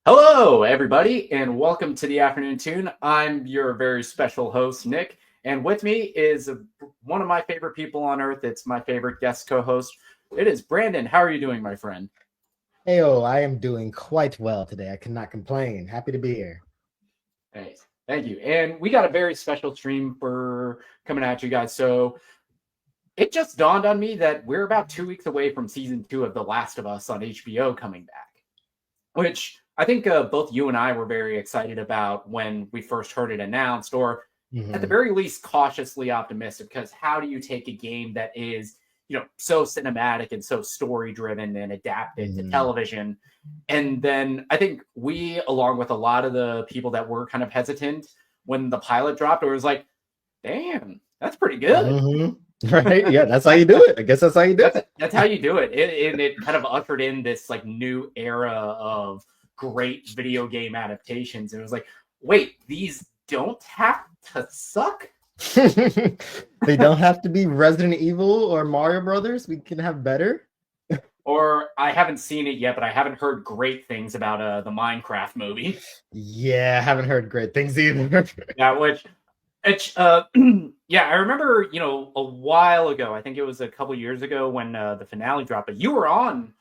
Hello, everybody, and welcome to the Afternoon Tune. I'm your very special host, Nick, and with me is one of my favorite people on earth. It's my favorite guest co-host. It is Brandon. How are you doing, my friend? Heyo, I am doing quite well today. I cannot complain. Happy to be here. Thanks. Thank you. And we got a very special stream for coming at you guys. So it just dawned on me that we're about 2 weeks away from season 2 of The Last of Us on HBO coming back, which I think both you and I were very excited about when we first heard it announced, or at the very least cautiously optimistic, because how do you take a game that is, so cinematic and so story driven and adapted to television? And then I think we, along with a lot of the people that were kind of hesitant when the pilot dropped, it was like, damn, that's pretty good. Right? Yeah, that's how you do it. I guess that's how you do it. That's how you do it. It kind of ushered in this like new era of great video game adaptations. And it was like, wait, these don't have to suck. They don't have to be Resident Evil or Mario Brothers. We can have better. Or I haven't seen it yet, but I haven't heard great things about the Minecraft movie. Yeah, I haven't heard great things either. Yeah, yeah, I remember, a while ago, I think it was a couple years ago when the finale dropped, but you were on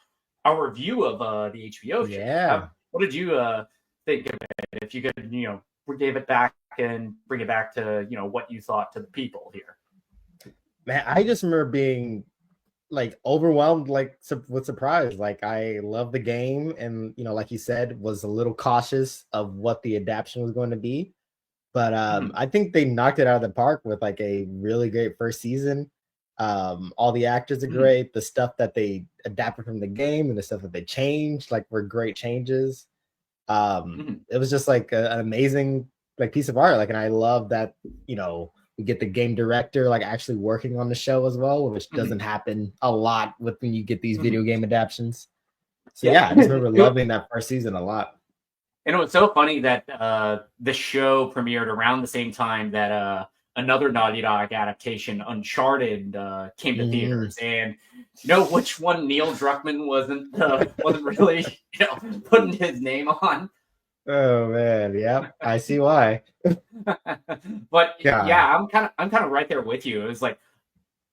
our review of the HBO show. Yeah. What did you think of it? If you could, give it back and bring it back to, what you thought to the people here. Man, I just remember being like overwhelmed, like with surprise. Like I love the game, and like you said, was a little cautious of what the adaptation was going to be. But I think they knocked it out of the park with like a really great first season. All the actors are great. The stuff that they adapted from the game and the stuff that they changed, like, were great changes. It was just like an amazing like piece of art. Like, and I love that we get the game director like actually working on the show as well, which doesn't happen a lot when you get these video game adaptations. So yeah, I just remember loving that first season a lot. And it was so funny that the show premiered around the same time that another Naughty Dog adaptation, Uncharted, came to theaters. And which one Neil Druckmann wasn't really putting his name on. Oh man, yeah, I see why. But yeah, I'm kind of right there with you. It was like,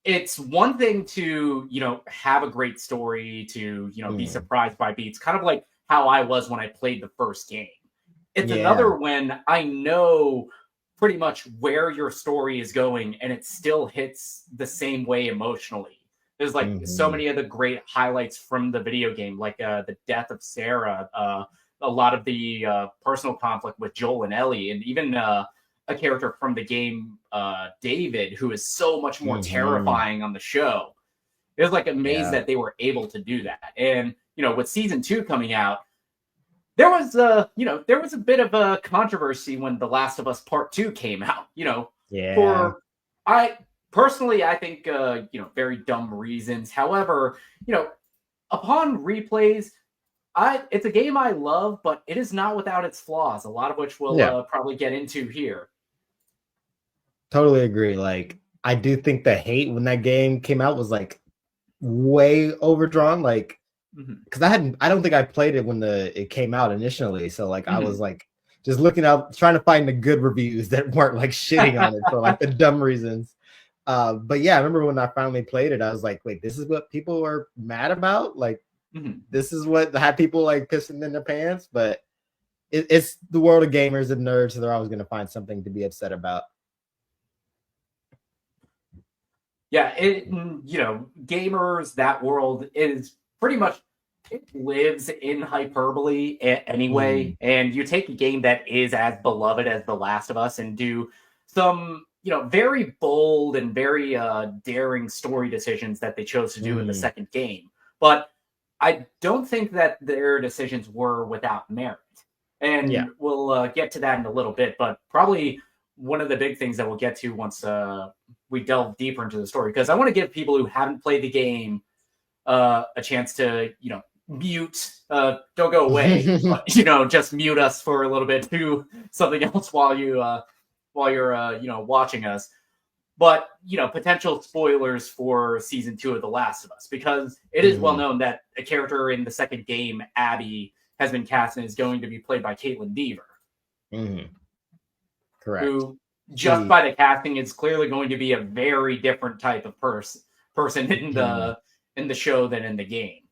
it's one thing to have a great story, to be surprised by beats, kind of like how I was when I played the first game. It's another when I know pretty much where your story is going and it still hits the same way emotionally. There's like so many of the great highlights from the video game, like the death of Sarah, a lot of the personal conflict with Joel and Ellie, and even a character from the game, David, who is so much more terrifying on the show. It was like amazed that they were able to do that. And with season 2 coming out, there was a bit of a controversy when The Last of Us Part 2 came out. I think very dumb reasons. However, upon replays, it's a game I love, but it is not without its flaws, a lot of which we'll probably get into here. Totally agree. Like, I do think the hate when that game came out was like way overdrawn. Like, because I don't think I played it when it came out initially. So like I was like just looking out, trying to find the good reviews that weren't like shitting on it for like the dumb reasons. But yeah, I remember when I finally played it, I was like, wait, this is what people are mad about? Like, this is what had people like pissing in their pants? But it's the world of gamers and nerds, so they're always going to find something to be upset about. Yeah, gamers, that world is pretty much, it lives in hyperbole anyway. And you take a game that is as beloved as The Last of Us and do some, very bold and very daring story decisions that they chose to do in the second game. But I don't think that their decisions were without merit. And we'll get to that in a little bit, but probably one of the big things that we'll get to once we delve deeper into the story, because I want to give people who haven't played the game a chance to mute. Don't go away. But, just mute us for a little bit. Do something else while you're watching us. But potential spoilers for season 2 of The Last of Us, because it is well known that a character in the second game, Abby, has been cast and is going to be played by Caitlin Dever. Correct. Who, just by the casting, is clearly going to be a very different type of person in the show than in the game.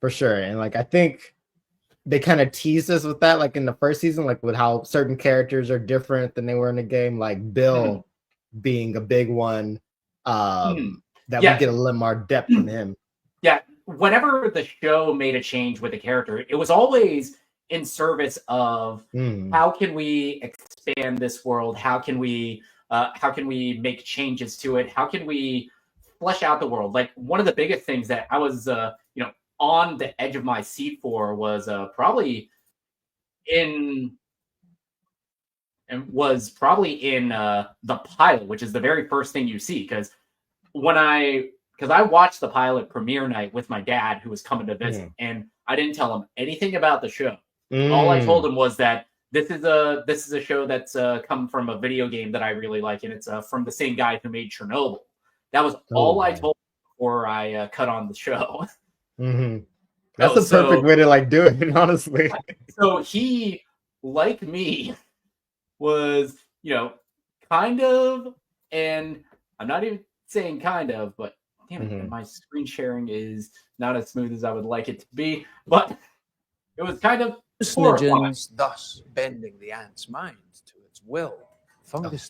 For sure. And like, I think they kind of teased us with that, like in the first season, like with how certain characters are different than they were in the game, like Bill being a big one, that we get a little more depth from him. Yeah. Whenever the show made a change with a character, it was always in service of how can we expand this world? How can we make changes to it? How can we flesh out the world? Like, one of the biggest things that I was, on the edge of my seat for was probably in the pilot, which is the very first thing you see. Because I watched the pilot premiere night with my dad, who was coming to visit, and I didn't tell him anything about the show. All I told him was that this is a show that's come from a video game that I really like, and it's from the same guy who made Chernobyl. That was all I told him before I cut on the show. That's the perfect way to do it, honestly. So he, like me, was kind of, and I'm not even saying kind of, but damn it, my screen sharing is not as smooth as I would like it to be. But it was kind of horrifying. Thus bending the ant's mind to its will. Fungus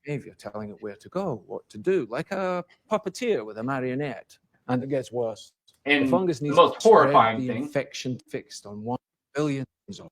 behavior, telling it where to go, what to do, like a puppeteer with a marionette. And it gets worse. And the fungus needs the most horrifying thing, infection fixed on 1 billion of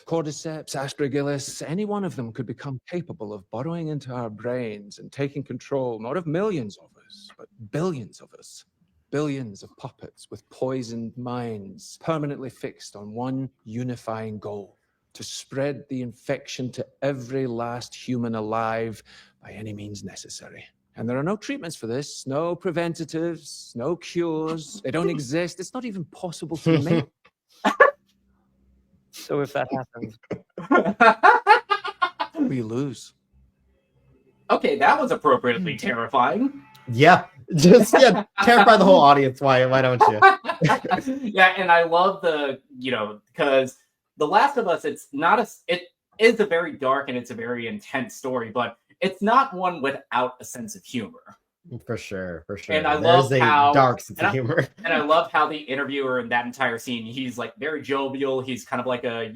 cordyceps, aspergillus. Any one of them could become capable of burrowing into our brains and taking control, not of millions of us, but billions of us. Billions of puppets with poisoned minds, permanently fixed on one unifying goal: to spread the infection to every last human alive by any means necessary. And there are no treatments for this, no preventatives, no cures. They don't exist. It's not even possible to make. So if that happens, we lose. Okay, that was appropriately terrifying. Yeah, just terrify the whole audience. Why don't you? Yeah, and I love because The Last of Us, it is a very dark and it's a very intense story, but it's not one without a sense of humor. For sure. And I love how dark sense of humor. And I love how the interviewer in that entire scene, he's like very jovial. He's kind of like a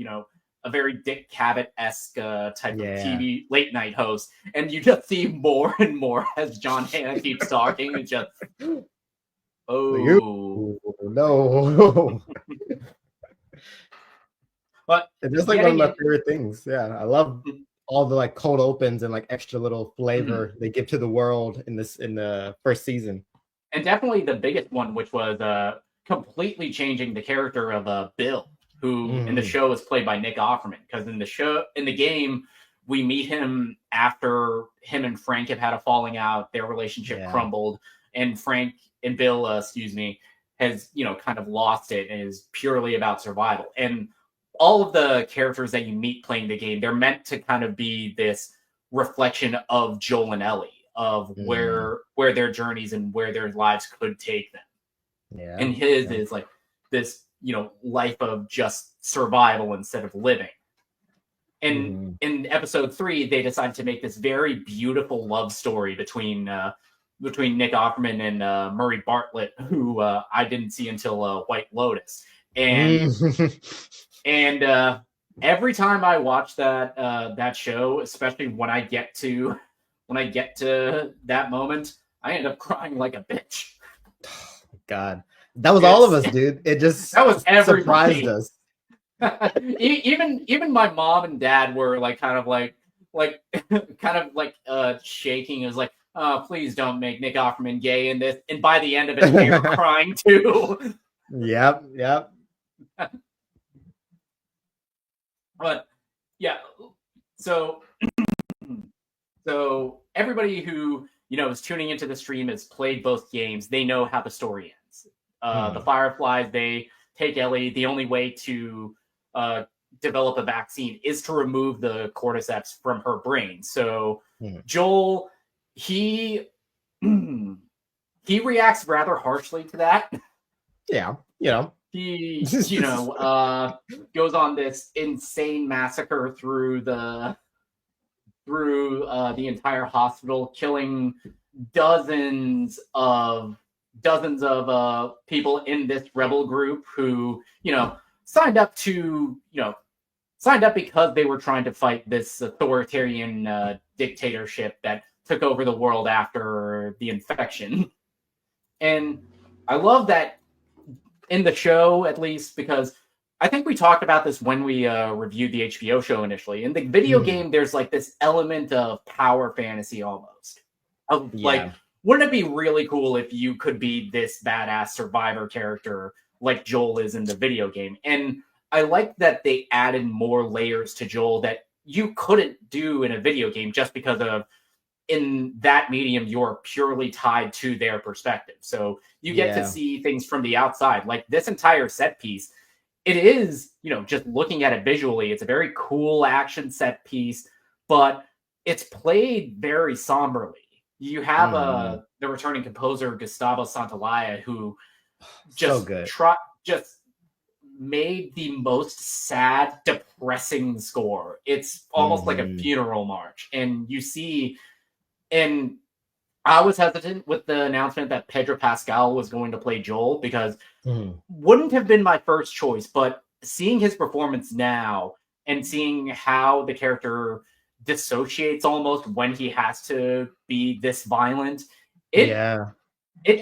very Dick Cavett-esque type of TV late night host. And you just see more and more as John Hannah keeps talking. And just, no. But it's just like one of my favorite things. Yeah, I love all the cold opens and extra little flavor they give to the world in the first season. And definitely the biggest one, which was completely changing the character of Bill, who in the show is played by Nick Offerman. Because in the game, we meet him after him and Frank have had a falling out, their relationship crumbled, and Frank and Bill, has kind of lost it and is purely about survival. And all of the characters that you meet playing the game, they're meant to kind of be this reflection of Joel and Ellie, of where their journeys and where their lives could take them. Yeah. And his is this, life of just survival instead of living. And in episode 3, they decided to make this very beautiful love story between Nick Offerman and Murray Bartlett, who I didn't see until White Lotus. And and every time I watch that show, especially when I get to that moment, I end up crying like a bitch. God, that was all of us, dude. It just surprised us. even my mom and dad were kind of shaking. It was like, oh, please don't make Nick Offerman gay in this. And by the end of it, they were crying too. Yep. But yeah, so everybody who is tuning into the stream, has played both games, they know how the story ends. The Fireflies, they take Ellie. The only way to develop a vaccine is to remove the cordyceps from her brain. So Joel, he reacts rather harshly to that. Yeah, he goes on this insane massacre through the entire hospital, killing dozens of people in this rebel group who signed up because they were trying to fight this authoritarian dictatorship that took over the world after the infection. And I love that in the show, at least, because I think we talked about this when we reviewed the HBO show initially. In the video game, there's like this element of power fantasy almost. Like, wouldn't it be really cool if you could be this badass survivor character like Joel is in the video game? And I like that they added more layers to Joel that you couldn't do in a video game just because of in that medium, you're purely tied to their perspective. So you get to see things from the outside. Like this entire set piece, it is, just looking at it visually, it's a very cool action set piece, but it's played very somberly. You have the returning composer, Gustavo Santaolalla, who just made the most sad, depressing score. It's almost like a funeral march. And you see... And I was hesitant with the announcement that Pedro Pascal was going to play Joel because wouldn't have been my first choice, but seeing his performance now and seeing how the character dissociates almost when he has to be this violent, it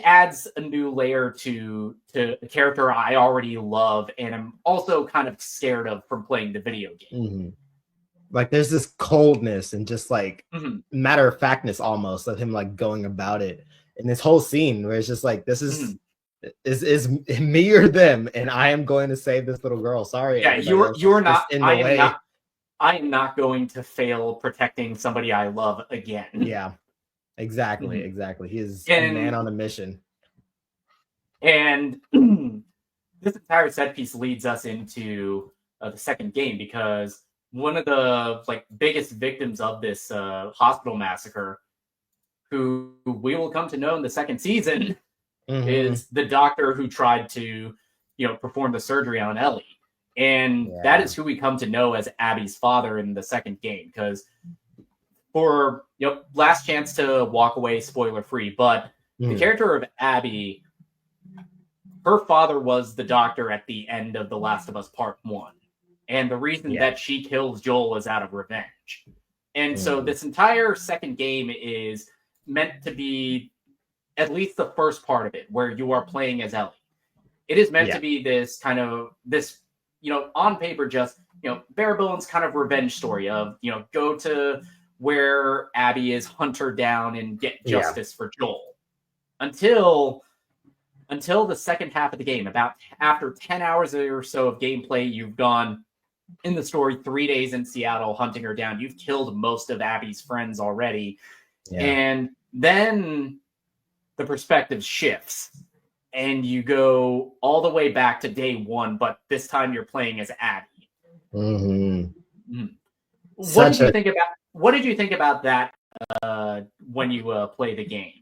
adds a new layer to a character I already love and I'm also kind of scared of from playing the video game. Like there's this coldness and just like matter of factness almost of him like going about it in this whole scene where it's just like this is me or them and I am going to save this little girl. Sorry. Yeah, you're not in the way. I am not going to fail protecting somebody I love again. Yeah. Exactly. He is a man on a mission. And this entire set piece leads us into the second game because one of the biggest victims of this hospital massacre, who we will come to know in the second season, is the doctor who tried to, perform the surgery on Ellie. And that is who we come to know as Abby's father in the second game. Because for last chance to walk away, spoiler free, but the character of Abby, her father was the doctor at the end of The Last of Us Part 1. And the reason that she kills Joel is out of revenge. And so this entire second game is meant to be at least the first part of it, where you are playing as Ellie. It is meant to be this kind of, on paper, just, bare bones kind of revenge story of, go to where Abby is, hunt her down and get justice for Joel. Until the second half of the game, about after 10 hours or so of gameplay, you've gone in the story 3 days in Seattle hunting her down. You've killed most of Abby's friends already. And then the perspective shifts and you go all the way back to day one, but this time you're playing as Abby. What did you think about that when you play the game?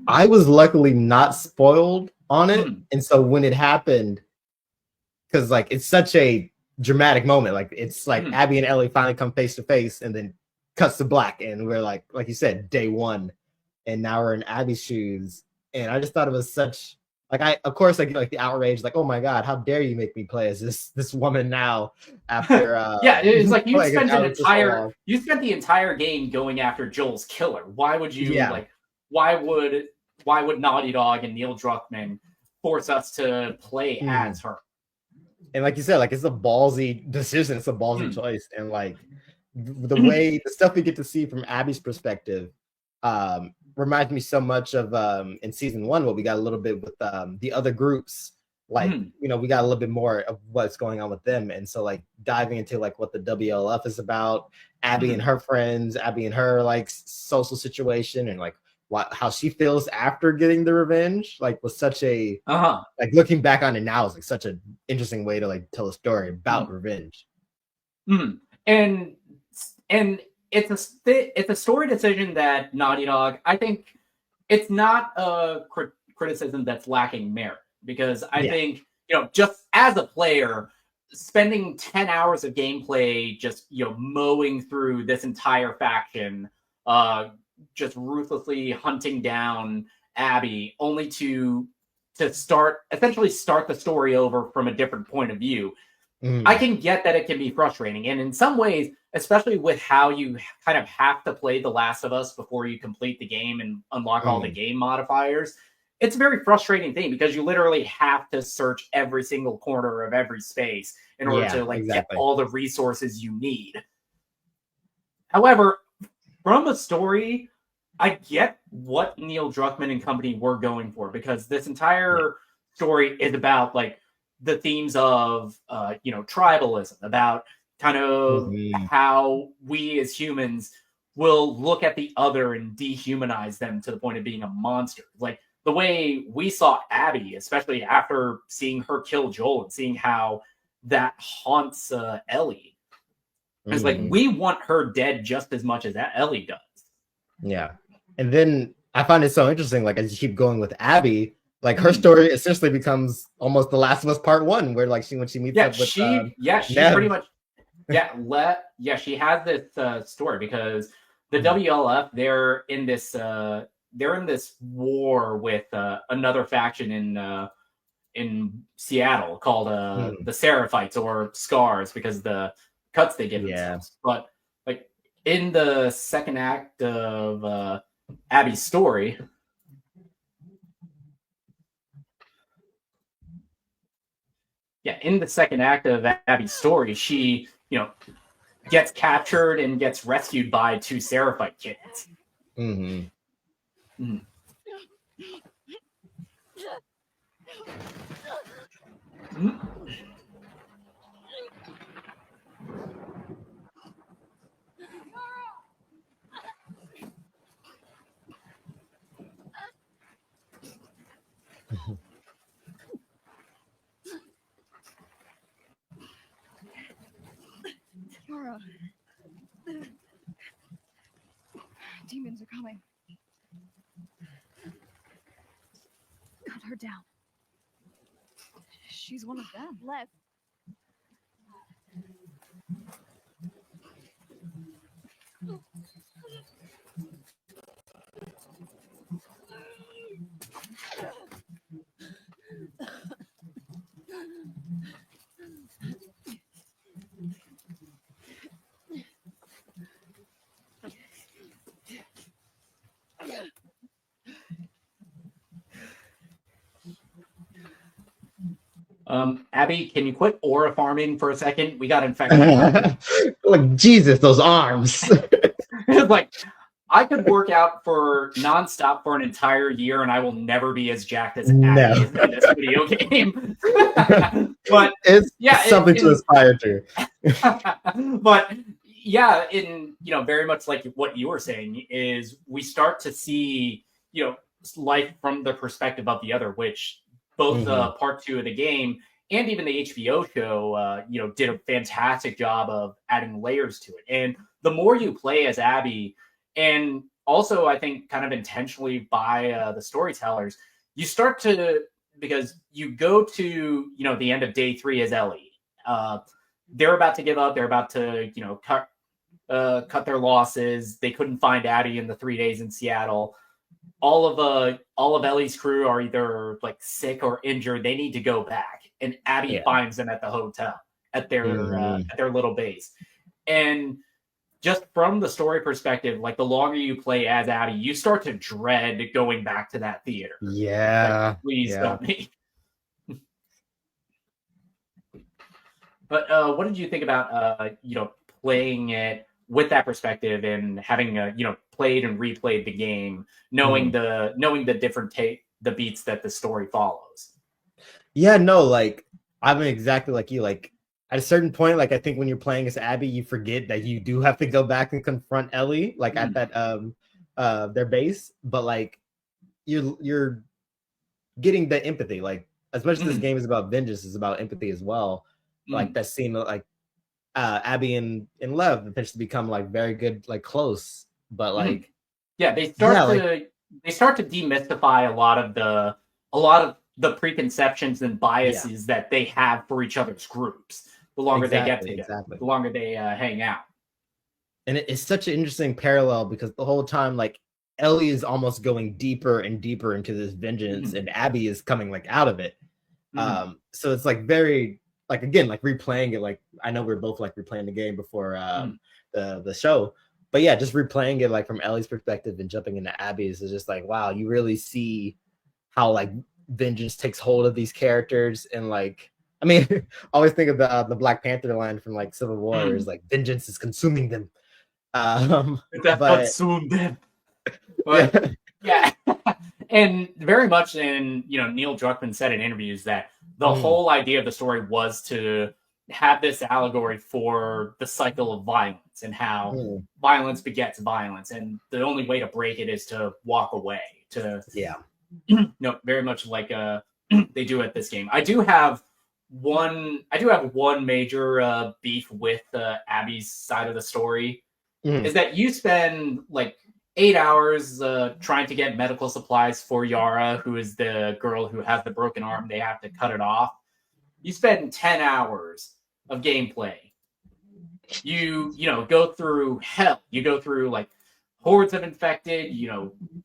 I was luckily not spoiled on it. And so when it happened, because it's such a dramatic moment, it's Abby and Ellie finally come face to face and then cuts to black and we're like you said, day one, and now we're in Abby's shoes. And I just thought it was such of course I get the outrage, oh my god, how dare you make me play as this woman now after it's like you spent the entire game going after Joel's killer. Why would you why would Naughty Dog and Neil Druckmann force us to play as her? And like you said, it's a ballsy decision. It's a ballsy choice. And the way the stuff we get to see from Abby's perspective reminds me so much of in season 1, what we got a little bit with the other groups. We got a little bit more of what's going on with them. And so diving into what the WLF is about, Abby and her friends, Abby and her social situation, and how she feels after getting the revenge, like was such a like looking back on it now is like such an interesting way to like tell a story about revenge. And it's a story decision that Naughty Dog, I think it's not a criticism that's lacking merit, because I think, just as a player, spending 10 hours of gameplay just, mowing through this entire faction, just ruthlessly hunting down Abby, only to essentially start the story over from a different point of view. I can get that it can be frustrating. And in some ways, especially with how you kind of have to play The Last of Us before you complete the game and unlock all the game modifiers, it's a very frustrating thing, because you literally have to search every single corner of every space in order to get all the resources you need. However, from a story, I get what Neil Druckmann and company were going for, because this entire story is about like the themes of tribalism, about kind of how we as humans will look at the other and dehumanize them to the point of being a monster. Like the way we saw Abby, especially after seeing her kill Joel and seeing how that haunts Ellie. It's like we want her dead just as much as Ellie does. Yeah. And then I find it so interesting, like as you keep going with Abby, like her story essentially becomes almost The Last of Us Part 1, where like when she meets up with she Neb. pretty much she has this story, because the WLF, they're in this war with another faction in Seattle called the Seraphites, or Scars, because the cuts they give themselves. But like in the second act of Abby's story, she, gets captured and gets rescued by two Seraphite kids. Laura. Demons are coming. Cut her down. She's one of them. Left. Abby, can you quit aura farming for a second? We got infected. Like, Jesus, those arms. Like, I could work out for nonstop for an entire year, and I will never be as jacked as Abby is in this video game. But it's something to aspire to. But yeah, in very much like what you were saying, is we start to see life from the perspective of the other, which both part 2 of the game and even the HBO show, did a fantastic job of adding layers to it. And the more you play as Abby, and also I think kind of intentionally by the storytellers, you start to, because you go to, the end of day 3 as Ellie. They're about to give up. They're about to, cut their losses. They couldn't find Abby in the 3 days in Seattle. All of Ellie's crew are either like sick or injured. They need to go back, and Abby finds them at the hotel at their little base. And just from the story perspective, like the longer you play as Abby, you start to dread going back to that theater. Yeah, like, please don't me. But what did you think about playing it with that perspective and having played and replayed the game, knowing the different the beats that the story follows? Yeah, no, like I'm exactly like you. Like at a certain point, like I think when you're playing as Abby, you forget that you do have to go back and confront Ellie, like at that their base, but like you're getting the empathy, like as much as this game is about vengeance, is about empathy as well. Like that scene, like Abby and Lev eventually become like very good, like close, but like they start to demystify a lot of the preconceptions and biases that they have for each other's groups. The longer they get together, the longer they hang out. And it's such an interesting parallel because the whole time, like Ellie is almost going deeper and deeper into this vengeance, and Abby is coming like out of it. So it's like very, like, again, like replaying it. Like I know we're both like replaying the game before the show, but yeah, just replaying it like from Ellie's perspective and jumping into Abby's is just like, wow, you really see how like vengeance takes hold of these characters. And like, I mean, I always think of the Black Panther line from like Civil War, is like vengeance is consuming them. Consumed them. But yeah. And very much in, Neil Druckmann said in interviews that the whole idea of the story was to have this allegory for the cycle of violence and how violence begets violence, and the only way to break it is to walk away. Very much like they do at this game. I do have one major beef with Abby's side of the story. Is that you spend like 8 hours trying to get medical supplies for Yara, who is the girl who has the broken arm. They have to cut it off. You spend 10 hours of gameplay. You go through hell. You go through like hordes of infected,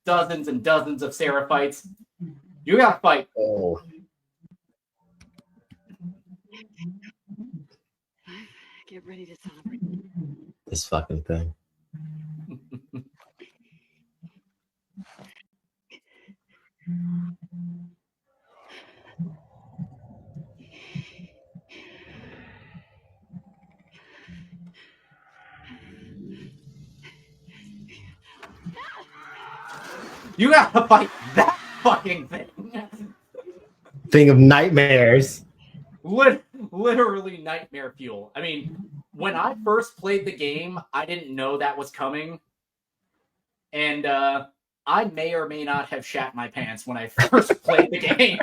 dozens and dozens of Seraphites. You gotta fight. Get ready to celebrate. This fucking thing. You gotta fight that fucking thing. Thing of nightmares. Literally nightmare fuel. I mean, when I first played the game, I didn't know that was coming. And I may or may not have shat my pants when I first played the game.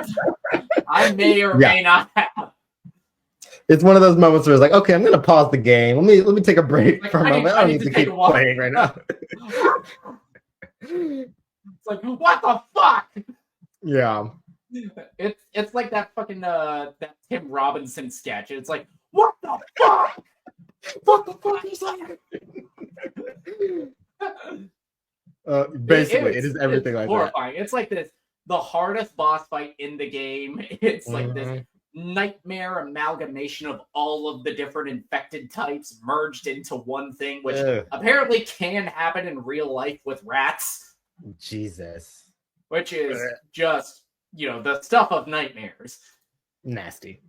I may or may not have. It's one of those moments where it's like, okay, I'm gonna pause the game. Let me take a break for a moment. I don't need to keep playing right now. It's like, what the fuck? Yeah. It's like that fucking that Tim Robinson sketch. It's like, what the fuck? What the fuck is that? Basically, it is everything like horrifying. It's like the hardest boss fight in the game. It's like this nightmare amalgamation of all of the different infected types merged into one thing, which apparently can happen in real life with rats. Jesus. Which is just, the stuff of nightmares. Nasty.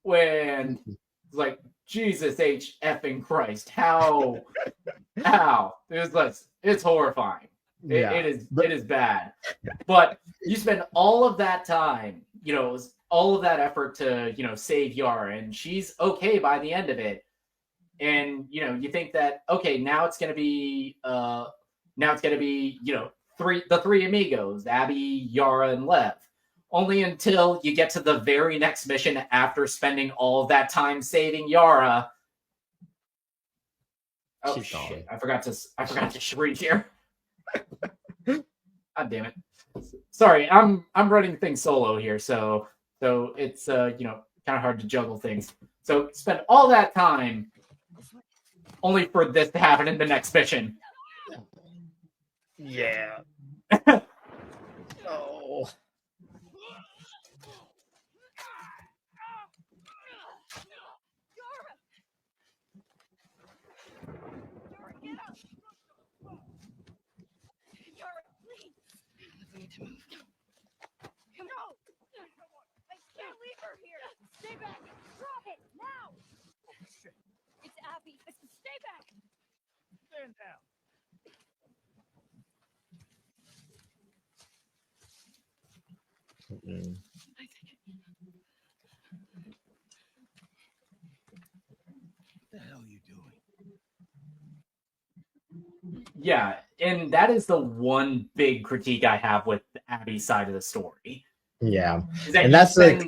When it's like, Jesus H effing Christ, how? It's horrifying. It is bad. But you spend all of that time, all of that effort to, save Yara, and she's okay by the end of it. And, you think that, okay, now it's gonna be the three amigos, Abby, Yara, and Lev. Only until you get to the very next mission after spending all of that time saving Yara. Oh shit! Gone. I forgot to read here. God damn it! Sorry, I'm running things solo here, so it's kind of hard to juggle things. So spend all that time only for this to happen in the next mission. Yeah. Oh. Stay back! Drop it! Now! It's Abby. Stay back! Stand down. What the hell are you doing? Yeah, and that is the one big critique I have with Abby's side of the story. Yeah, Is that and that's like,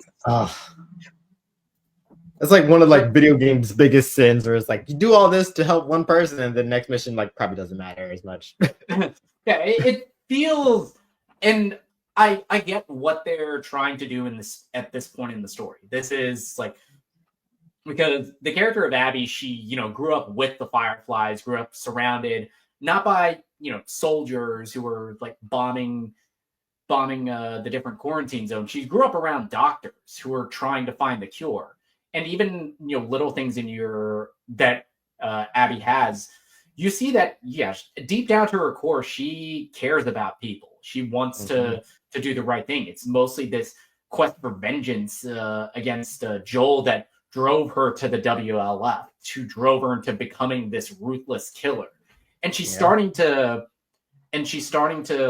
it's like one of like video games' biggest sins, where it's like you do all this to help one person, and the next mission like probably doesn't matter as much. Yeah, it feels, and I get what they're trying to do in this at this point in the story. This is like, because the character of Abby, she grew up with the Fireflies, grew up surrounded not by soldiers who were like bombing the different quarantine zones. She grew up around doctors who were trying to find the cure, and even little things in that Abby has. You see that, deep down to her core, she cares about people. She wants to do the right thing. It's mostly this quest for vengeance against Joel that drove her to the WLF, who drove her into becoming this ruthless killer. And she's starting to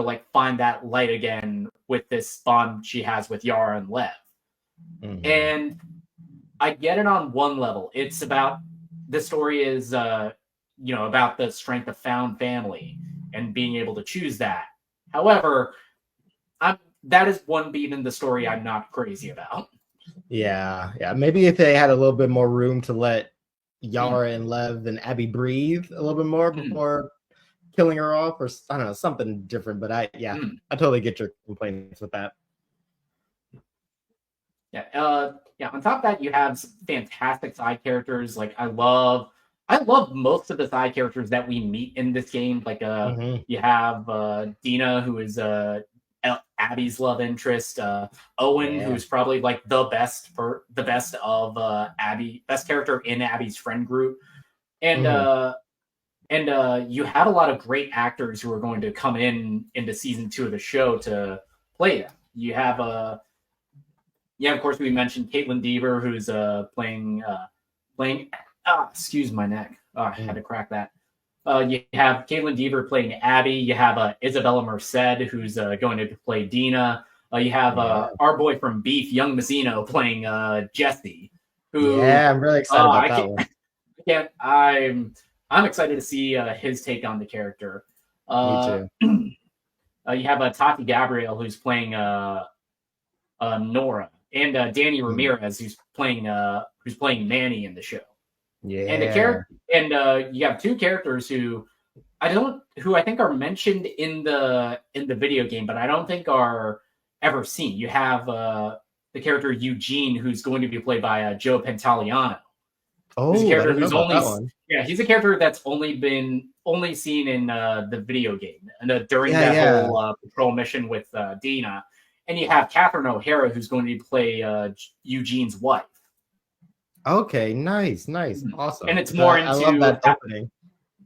like find that light again with this bond she has with Yara and Lev. And I get it on one level. It's about, the story is about the strength of found family and being able to choose that. However, that is one beat in the story I'm not crazy about. Yeah. Maybe if they had a little bit more room to let Yara and Lev and Abby breathe a little bit more before killing her off, or I don't know, something different. But I totally get your complaints with that. Yeah. On top of that, you have some fantastic side characters. Like I love most of the side characters that we meet in this game. Like you have Dina, who is Abby's love interest. Owen, who's probably like the best of Abby, best character in Abby's friend group. And you have a lot of great actors who are going to come into season 2 of the show to play them. You have of course, we mentioned Caitlin Deaver, who's playing. Excuse my neck. I had to crack that. You have Caitlin Deaver playing Abby. You have Isabella Merced, who's going to play Dina. You have our boy from Beef, Young Mazzino, playing Jesse. Who? Yeah, I'm really excited about that one. I'm excited to see his take on the character. Me too. You have Tati Gabrielle, who's playing Nora, and Danny Ramirez, who's playing Manny in the show. Yeah, and you have two characters who I think are mentioned in the video game, but I don't think are ever seen. You have the character Eugene, who's going to be played by Joe Pantoliano. Oh, he's a character who's he's a character that's only seen in the video game and during that whole patrol mission with Dina. And you have Catherine O'Hara, who's going to play Eugene's wife. Okay, nice, awesome. And it's more into I love that opening.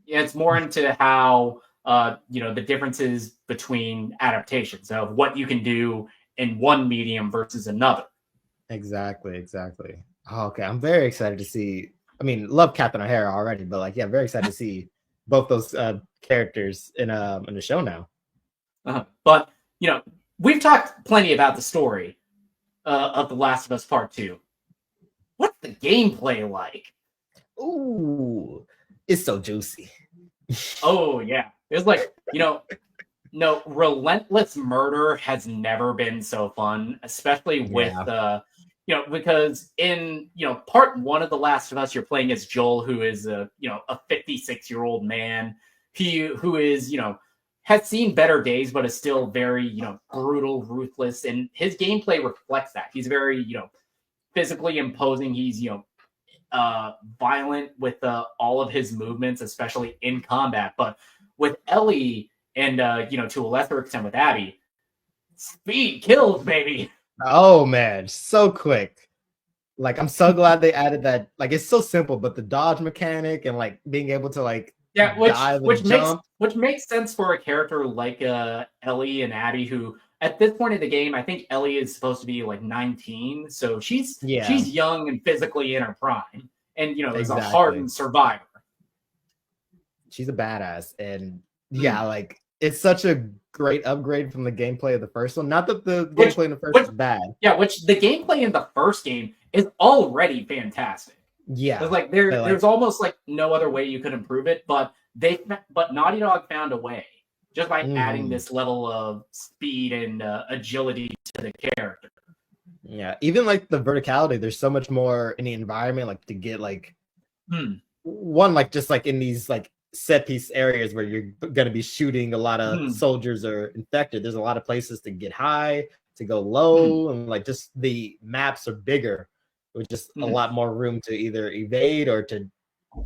Yeah, it's more into how the differences between adaptations of what you can do in one medium versus another. Exactly. Oh, okay, I'm very excited to see. I mean, love Catherine O'Hara already, but very excited to see both those characters in the show now. But we've talked plenty about the story of The Last of Us Part 2. What's the gameplay like? Ooh, it's so juicy. Oh, yeah. It's like, no, relentless murder has never been so fun, especially with, because in, part 1 of The Last of Us, you're playing as Joel, who is a 56-year-old man who is, has seen better days, but is still very, brutal, ruthless. And his gameplay reflects that. He's very, physically imposing. He's violent with all of his movements, especially in combat. But with Ellie and to a lesser extent with Abby, speed kills, baby. Oh man, so quick. Like, I'm so glad they added that. Like, it's so simple, but the dodge mechanic and like being able to which makes sense for a character like Ellie and Abby, who at this point in the game, I think Ellie is supposed to be like 19, so she's young and physically in her prime, and is a hardened survivor. She's a badass, and like it's such a great upgrade from the gameplay of the first one. Not that the gameplay in the first is bad. Yeah, which the gameplay in the first game is already fantastic. Yeah, it's like there's almost like no other way you could improve it, but Naughty Dog found a way. just by adding this level of speed and agility to the character. Yeah, even like the verticality, there's so much more in the environment, like to get like one, like just like in these like set piece areas where you're gonna be shooting a lot of soldiers or infected. There's a lot of places to get high, to go low, and like just the maps are bigger with just a lot more room to either evade or to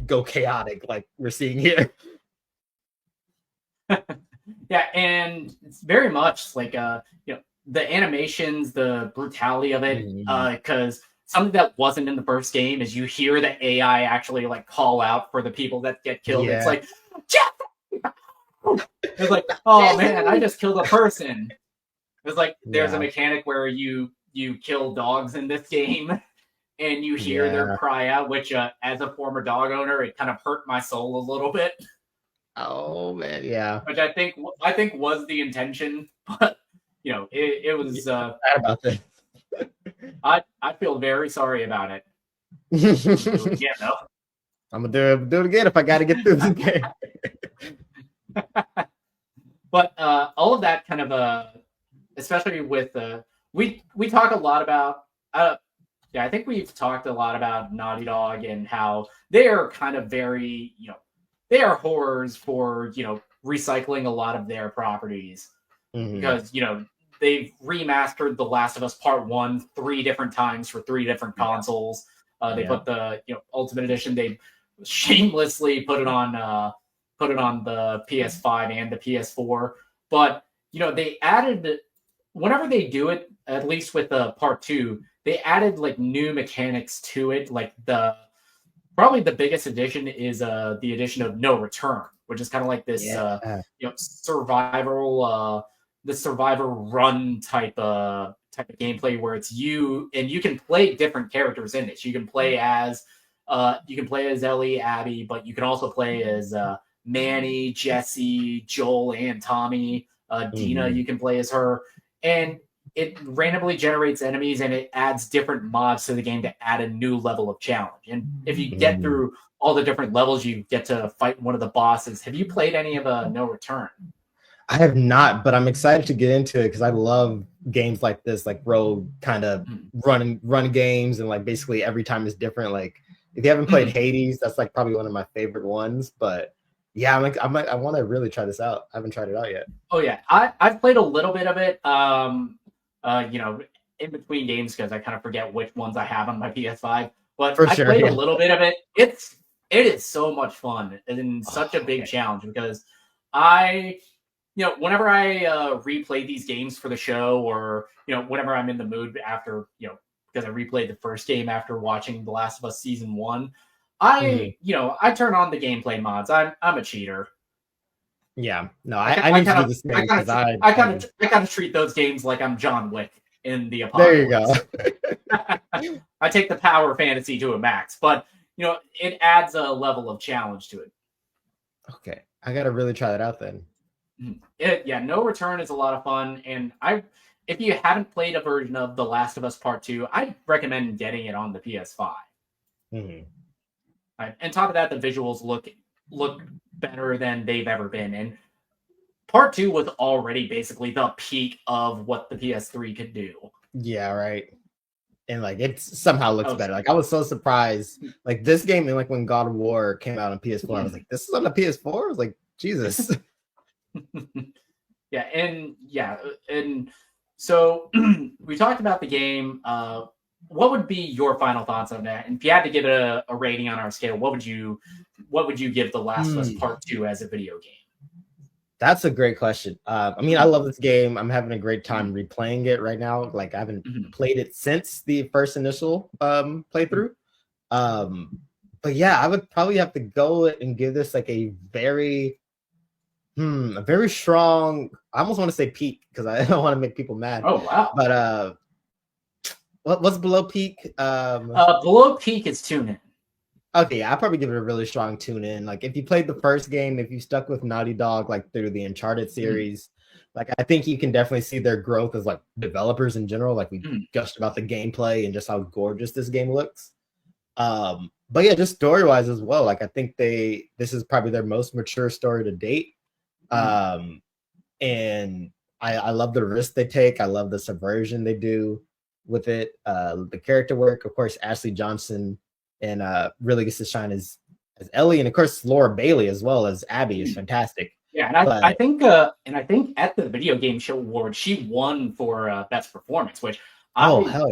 go chaotic, like we're seeing here. Yeah, and it's very much like you know, the animations, the brutality of it, because something that wasn't in the first game is you hear the AI actually like call out for the people that get killed. It's like, it's like, oh man, I just killed a person. It's like there's a mechanic where you kill dogs in this game, and you hear their cry out, which as a former dog owner, it kind of hurt my soul a little bit. Oh man, yeah. Which I think was the intention, but you know, it was bad about this. I feel very sorry about it. Yeah, no. I'm gonna do it again if I gotta get through this game. But all of that kind of especially with we talk a lot about I think we've talked a lot about Naughty Dog and how they are kind of very, you know, they are horrors for, you know, recycling a lot of their properties because, you know, they've remastered The Last of Us Part 1 3 different times for 3 different consoles. They put the, you know, Ultimate Edition. They shamelessly put it on the PS5 and the PS4. But you know, they added, whenever they do it, at least with the Part 2, they added like new mechanics to it. Like probably the biggest addition is the addition of No Return, which is kind of like this you know, survival the survivor run type of gameplay where it's you and you can play different characters in it. You can play as Ellie, Abby, but you can also play as Manny, Jesse, Joel, and Tommy. Dina, you can play as her, and it randomly generates enemies and it adds different mods to the game to add a new level of challenge. And if you get through all the different levels, you get to fight one of the bosses. Have you played any of No Return? I have not, but I'm excited to get into it because I love games like this, like road kind of run games, and like basically every time is different. Like if you haven't played Hades, that's like probably one of my favorite ones. But yeah, I want to really try this out. I haven't tried it out yet. Oh yeah, I've played a little bit of it. You know, in between games because I kind of forget which ones I have on my PS5. But I played a little bit of it. It is so much fun and such a big challenge because you know, whenever I replay these games for the show, or you know, whenever I'm in the mood after, you know, because I replayed the first game after watching The Last of Us Season 1, you know, I turn on the gameplay mods. I'm a cheater. Yeah, no, I need to do this thing because I kind of treat those games like I'm John Wick in the Apocalypse. There you go. I take the power fantasy to a max, but you know, it adds a level of challenge to it. Okay, I gotta really try that out then. No Return is a lot of fun, and if you haven't played a version of The Last of Us Part 2, I'd recommend getting it on the PS5. Right. And top of that, the visuals look better than they've ever been, and Part 2 was already basically the peak of what the PS3 could do. Yeah, right. And like it somehow looks better. Like I was so surprised. Like this game, and like when God of War came out on PS4, I was like, "This is on the PS4." I was like, "Jesus." And so we talked about the game. What would be your final thoughts on that? And if you had to give it a rating on our scale, what would you give The Last of Us Part 2 as a video game? That's a great question. I mean, I love this game. I'm having a great time replaying it right now. Like I haven't played it since the first initial playthrough. But yeah, I would probably have to go and give this like a very strong, I almost want to say peak because I don't want to make people mad. Oh wow. But what's below peak? Below peak is tune in. Okay, I'll probably give it a really strong tune in. Like if you played the first game, if you stuck with Naughty Dog like through the Uncharted series, like I think you can definitely see their growth as like developers in general. Like we gushed about the gameplay and just how gorgeous this game looks. But yeah, just story-wise as well. Like I think this is probably their most mature story to date. and I love the risk they take. I love the subversion they do with it. The character work, of course, Ashley Johnson and really gets to shine as Ellie, and of course Laura Bailey as well as Abby is fantastic. Yeah, and I think at the Video Game Show Award, she won for best performance, which hell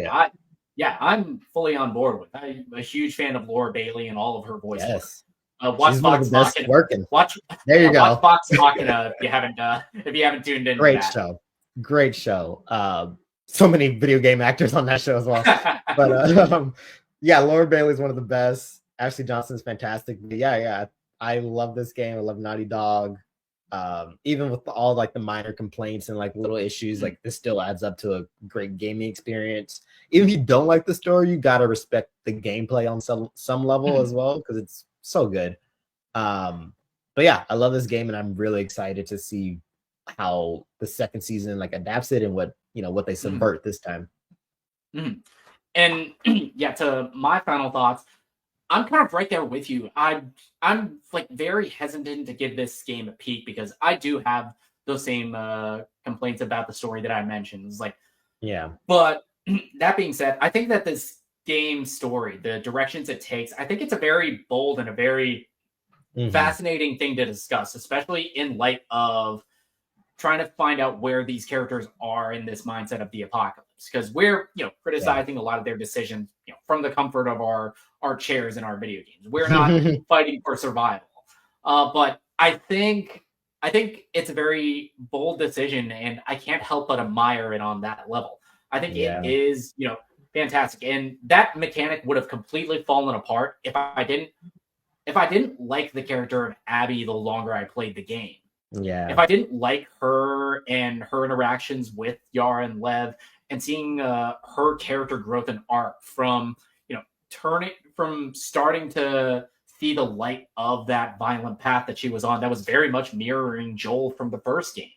yeah, I'm fully on board with. I'm a huge fan of Laura Bailey and all of her voice work. Yes. Watch She's one of Vox the best Machina. working. There you go. Watch Vox Machina if you haven't tuned in. Great show. So many video game actors on that show as well. But yeah, Laura Bailey's one of the best. Ashley Johnson's fantastic. But yeah, I love this game. I love Naughty Dog. Even with all like the minor complaints and like little issues, like this still adds up to a great gaming experience. Even if you don't like the story, you gotta respect the gameplay on some level as well, because it's so good. But yeah, I love this game, and I'm really excited to see how the second season like adapts it and what they subvert this time. And yeah, to my final thoughts, I'm kind of right there with you. I'm like very hesitant to give this game a peek because I do have those same complaints about the story that I mentioned. It's like, yeah. But that being said, I think that this game story, the directions it takes, I think it's a very bold and a very fascinating thing to discuss, especially in light of trying to find out where these characters are in this mindset of the apocalypse. Because we're, criticizing a lot of their decisions, from the comfort of our chairs in our video games. We're not fighting for survival. But I think it's a very bold decision, and I can't help but admire it on that level. I think it is, fantastic. And that mechanic would have completely fallen apart if I didn't like the character of Abby the longer I played the game. Yeah. If I didn't like her and her interactions with Yara and Lev, and seeing her character growth and arc from starting to see the light of that violent path that she was on, that was very much mirroring Joel from the first game.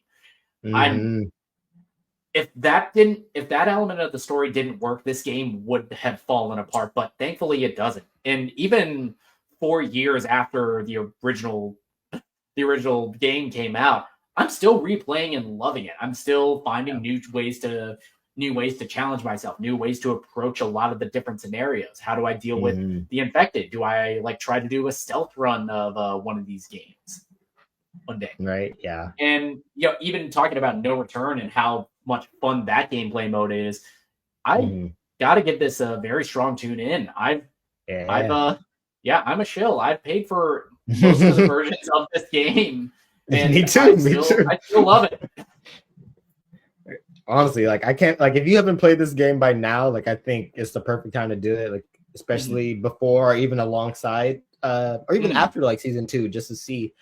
If that element of the story didn't work, this game would have fallen apart. But thankfully, it doesn't. And even 4 years after the original game came out, I'm still replaying and loving it. I'm still finding new ways to challenge myself, new ways to approach a lot of the different scenarios. How do I deal with the infected? Do I try to do a stealth run of one of these games one day? Right. Yeah. And even talking about No Return and how much fun that gameplay mode is, I got to give this a very strong tune in. I'm a shill. I've paid for most of the versions of this game. And me too. I still love it. Honestly, I can't, if you haven't played this game by now, I think it's the perfect time to do it, especially before or even alongside, or even after season 2, just to see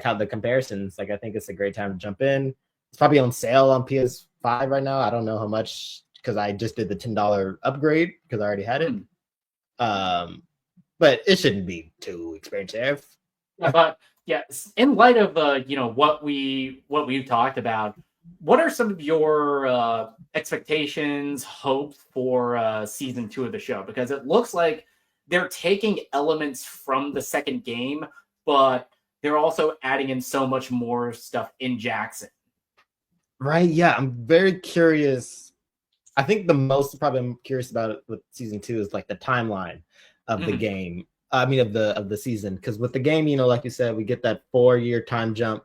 how the comparisons, I think it's a great time to jump in. It's probably on sale on PS5 right now. I don't know how much, because I just did the $10 upgrade because I already had it. But it shouldn't be too expensive. Yeah, but in light of what we've talked about, what are some of your expectations, hopes for season 2 of the show? Because it looks like they're taking elements from the second game, but they're also adding in so much more stuff in Jackson. Right. Yeah, I'm very curious. I think the most probably I'm curious about it with season 2 is the timeline of the game. I mean, of the season, because with the game, like you said, we get that 4-year time jump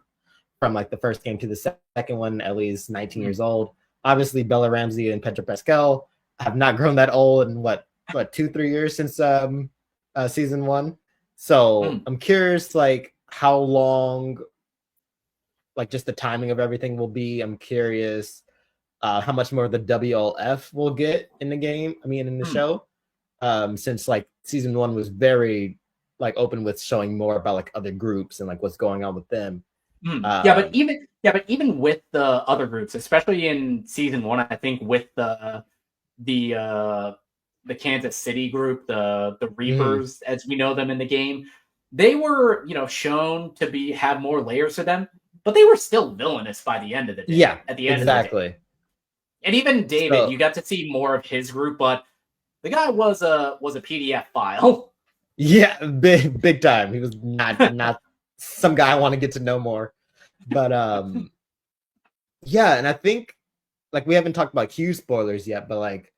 from the first game to the second one. Ellie's 19 years old. Obviously, Bella Ramsey and Pedro Pascal have not grown that old in what 2-3 years since season 1. So I'm curious, how long, just the timing of everything will be. I'm curious how much more of the WLF we'll get in the game. I mean, in the show, since season 1 was very open with showing more about other groups and what's going on with them. But even with the other groups, especially in season 1, I think with the Kansas City group, the Reapers, as we know them in the game, they were shown to have more layers to them, but they were still villainous by the end of the day. Yeah, at the end exactly. Of the day. And even David, you got to see more of his group, but the guy was a PDF file. Yeah, big time. He was not some guy I want to get to know more. But Yeah, and I think like we haven't talked about huge spoilers yet, but like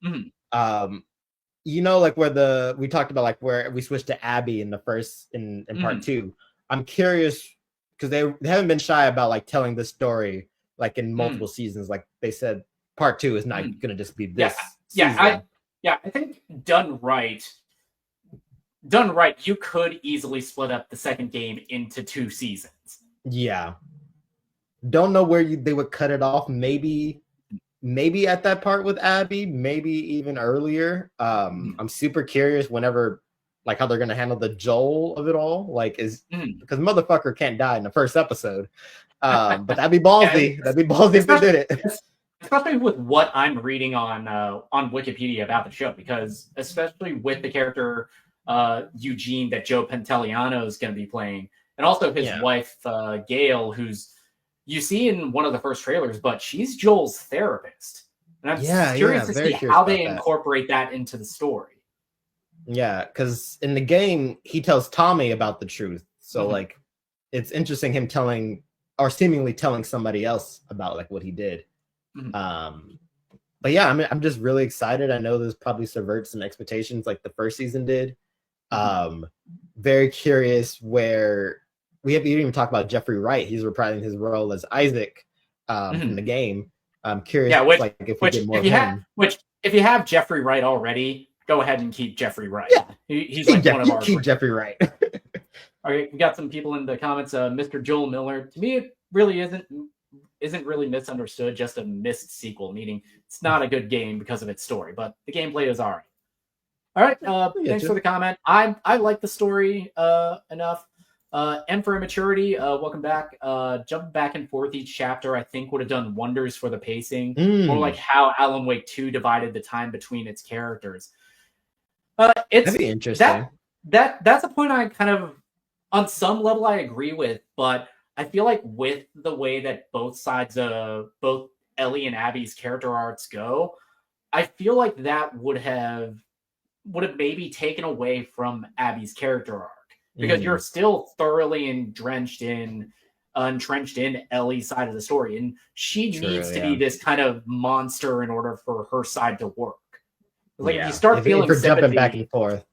you know, like where we talked about like where we switched to Abby in the first in part 2. I'm curious because they haven't been shy about like telling this story like in multiple seasons. Like they said part 2 is not gonna just be this season. I think done right, you could easily split up the second game into 2 seasons. Yeah. Don't know where they would cut it off. Maybe at that part with Abby, maybe even earlier. I'm super curious whenever like how they're gonna handle the Joel of it all. Like because motherfucker can't die in the first episode. But that'd be ballsy. That'd be ballsy if they did it. Especially with what I'm reading on Wikipedia about the show, because especially with the character Eugene that Joe Pantoliano is going to be playing, and also his wife Gail, who's you see in one of the first trailers, but she's Joel's therapist, and I'm curious to see how they incorporate that into the story. Yeah, because in the game he tells Tommy about the truth, so like it's interesting him telling or seemingly telling somebody else about like what he did. But yeah, I mean, I'm just really excited. I know this probably subverts some expectations like the first season did. Very curious where we didn't even talk about Jeffrey Wright. He's reprising his role as Isaac in the game. I'm curious if we get more of him. If you have Jeffrey Wright already, go ahead and keep Jeffrey Wright. Yeah. He's like one of our keep Jeffrey Wright. All right, we got some people in the comments. Mr. Joel Miller. To me, it really isn't really misunderstood, just a missed sequel, meaning it's not a good game because of its story, but the gameplay is all right. Thanks for the comment. I like the story enough. M for Immaturity, welcome back. Jumping back and forth each chapter, I think would have done wonders for the pacing, more like how Alan Wake 2 divided the time between its characters. That'd be interesting. That's a point I kind of, on some level, I agree with, but I feel like with the way that both sides of both Ellie and Abby's character arcs go, I feel like that would have maybe taken away from Abby's character arc, because you're still thoroughly entrenched in Ellie's side of the story, and she needs to be this kind of monster in order for her side to work. Like if you start feeling sympathy, jumping back and forth,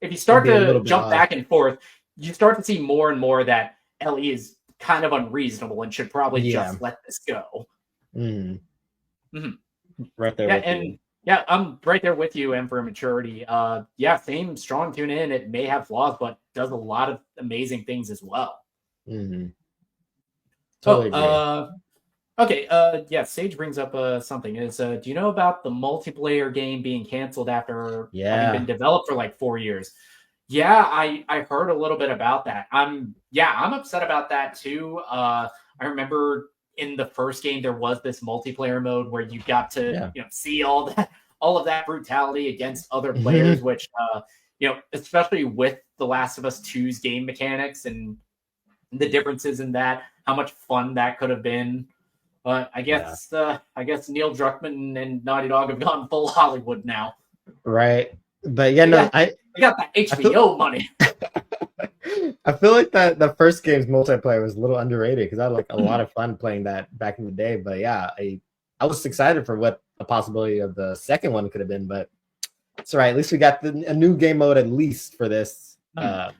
if you start to jump back and forth, you start to see more and more that Ellie is kind of unreasonable and should probably just let this go. Right there. I'm right there with you, M for Immaturity. Same strong tune in. It may have flaws, but does a lot of amazing things as well. Totally agree. Okay. Sage brings up something. Do you know about the multiplayer game being canceled after having been developed for like 4 years? Yeah, I heard a little bit about that. I'm upset about that too. I remember in the first game there was this multiplayer mode where you got to see all of that brutality against other players, which especially with The Last of Us 2's game mechanics and the differences in that, how much fun that could have been. But I guess Neil Druckmann and Naughty Dog have gone full Hollywood now. Right. But I got that HBO money. I feel like that the first game's multiplayer was a little underrated because I had like a lot of fun playing that back in the day. But yeah, I was excited for what the possibility of the second one could have been. But it's all right. At least we got a new game mode at least for this. A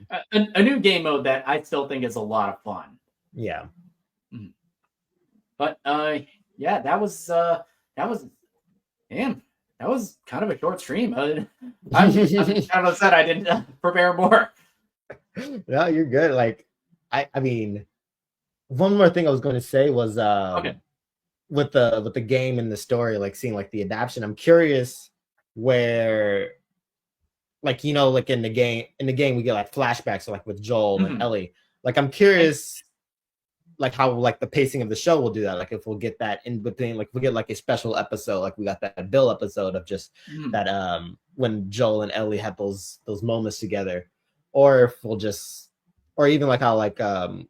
new game mode that I still think is a lot of fun. Yeah. But that was kind of a short stream. I'm kind of upset I didn't prepare more. No, you're good. Like, I mean, one more thing I was going to say was with the game and the story, like seeing like the adaptation. I'm curious where, like like in the game we get like flashbacks, so like with Joel and Ellie. Like, I'm curious, like how like the pacing of the show will do that. Like if we'll get that in between, like we'll get like a special episode, like we got that Bill episode of just that when Joel and Ellie had those moments together, or if we'll just, or even like how like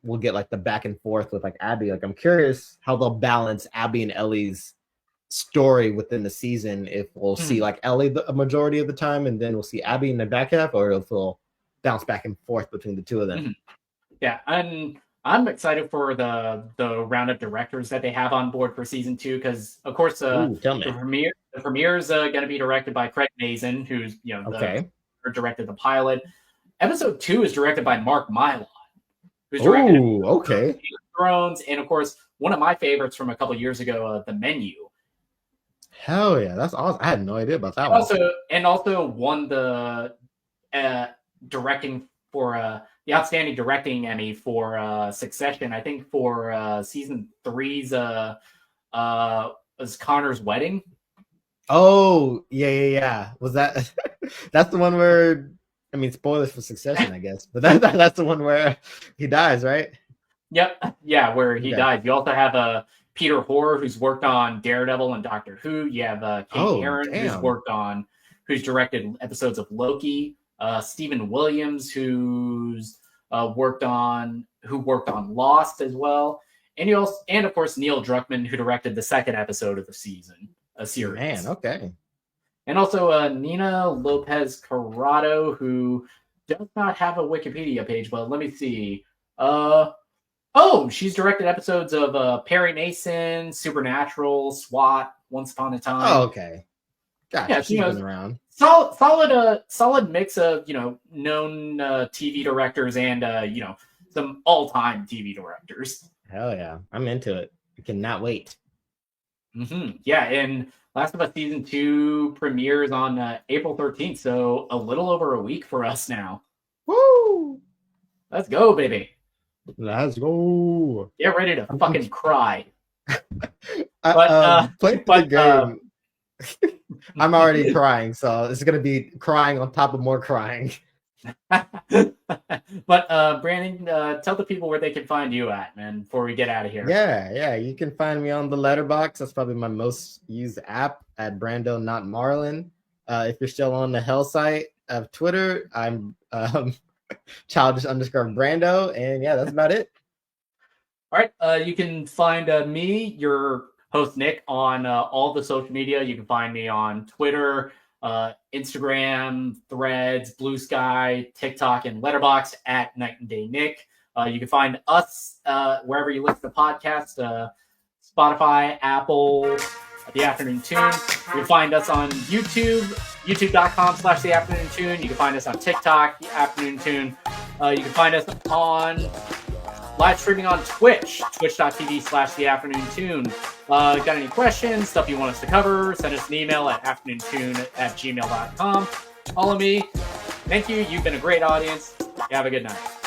we'll get like the back and forth with like Abby. Like I'm curious how they'll balance Abby and Ellie's story within the season. If we'll see like Ellie a majority of the time, and then we'll see Abby in the back half, or if we'll bounce back and forth between the two of them. Yeah, and I'm excited for the round of directors that they have on board for season 2 because, of course, the premiere is going to be directed by Craig Mazin, who's directed the pilot. Episode 2 is directed by Mark Mylod, who's directed Game of Thrones, and of course, one of my favorites from a couple years ago, The Menu. Hell yeah, that's awesome! I had no idea about that one. Also won the directing for the outstanding directing Emmy for Succession. I think for season 3's was Connor's Wedding. Oh yeah. Was that? That's the one where, I mean, spoilers for Succession, I guess, but that's the one where he dies, right? Yep. Yeah, where he died. You also have Peter Hoare, who's worked on Daredevil and Doctor Who. You have Kate Herron, who's directed episodes of Loki. Stephen Williams, who's worked on Lost as well, and of course Neil Druckmann, who directed the second episode of the series. Man, okay. And also Nina Lopez Corrado, who does not have a Wikipedia page, but let me see. She's directed episodes of Perry Mason, Supernatural, SWAT, Once Upon a Time. Oh, okay. Gotcha. Yeah, she's been around. Solid mix of known TV directors and some all-time TV directors. Hell yeah, I'm into it. I cannot wait. Yeah, and Last of Us season 2 premieres on April 13th, so a little over a week for us now. Woo! Let's go, baby. Let's go. Get ready to fucking cry. Play the game. I'm already crying, so it's gonna be crying on top of more crying. But Brandon, tell the people where they can find you at, man, before we get out of here. Yeah, you can find me on the Letterboxd. That's probably my most used app at Brando Not Marlin. If you're still on the Hell site of Twitter, I'm childish_Brando, and yeah, that's about it. All right, you can find me, your host Nick, on all the social media. You can find me on Twitter, Instagram, Threads, Blue Sky, TikTok, and Letterboxd at Night and Day Nick. You can find us wherever you listen to podcasts, Spotify, Apple, The Afternoon Tune. You can find us on YouTube, youtube.com/The Afternoon Tune. You can find us on TikTok, The Afternoon Tune. You can find us on live streaming on Twitch, twitch.tv/The Afternoon Tune. Got any questions, stuff you want us to cover, send us an email at afternoontune@gmail.com. Follow me. Thank you. You've been a great audience. Have a good night.